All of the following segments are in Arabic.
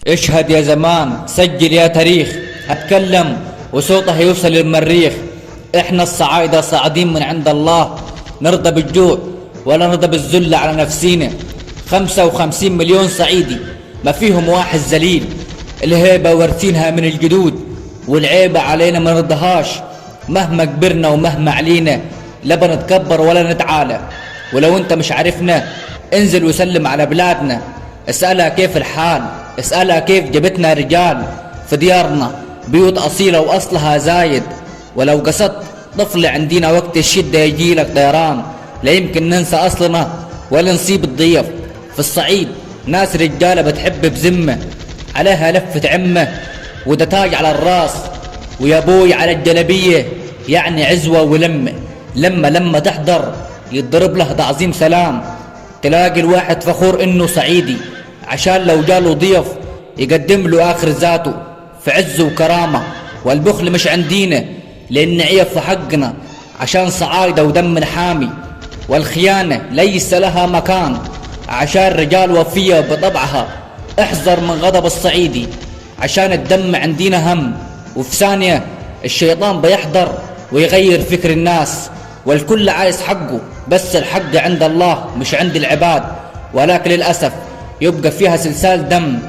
اشهد يا زمان، سجل يا تاريخ، هتكلم وصوته هيوصل للمريخ. احنا الصعايدة صاعدين من عند الله، نرضى بالجوع ولا نرضى بالذل على نفسينا. 55 مليون صعيدي ما فيهم واحد ذليل، الهيبة وارثينها من الجدود، والعيبة علينا ما نرضاهاش. مهما كبرنا ومهما علينا لا بنتكبر ولا نتعالى. ولو انت مش عارفنا انزل وسلم على بلادنا، اسألها كيف الحال، اسألها كيف جبتنا رجال في ديارنا، بيوت أصيلة وأصلها زايد. ولو قصدت طفل عندنا وقت الشدة يجيلك طيران، لا يمكن ننسى أصلنا ولا نصيب الضيف. في الصعيد ناس رجالة بتحب بذمة، عليها لفة عمة وده تاج على الراس، ويا بوي على الجلبية يعني عزوة ولمة. لما تحضر يتضرب له تعظيم سلام، تلاقي الواحد فخور انه صعيدي، عشان لو جاله ضيف يقدم له آخر ذاته في عز وكرامة. والبخل مش عندينا لأن عيب في حقنا، عشان صعايدة ودم حامي. والخيانة ليس لها مكان، عشان رجال وفية بطبعها. احذر من غضب الصعيدي، عشان الدم عندنا هم، وفي ثانية الشيطان بيحضر ويغير فكر الناس. والكل عايز حقه، بس الحق عند الله مش عند العباد، ولكن للأسف يبقى فيها سلسال دم.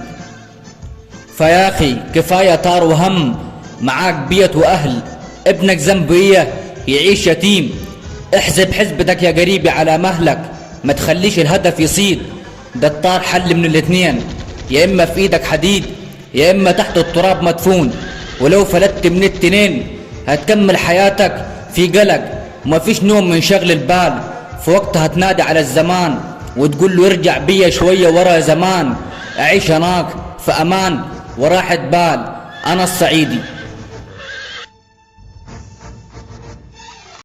فيا أخي كفاية طار وهم، معاك بيت وأهل، ابنك ذنبه إيه يعيش يتيم؟ احزب حزبتك يا قريبي على مهلك، ما تخليش الهدف يصيد. ده الطار حل من الاتنين، يا إما في إيدك حديد يا إما تحت التراب مدفون. ولو فلت من التنين هتكمل حياتك في قلق، ومفيش نوم من شغل البال. في وقتها تنادي على الزمان وتقول له ارجع بيا شوية ورا زمان، أعيش هناك في أمان وراحة بال. أنا الصعيدي.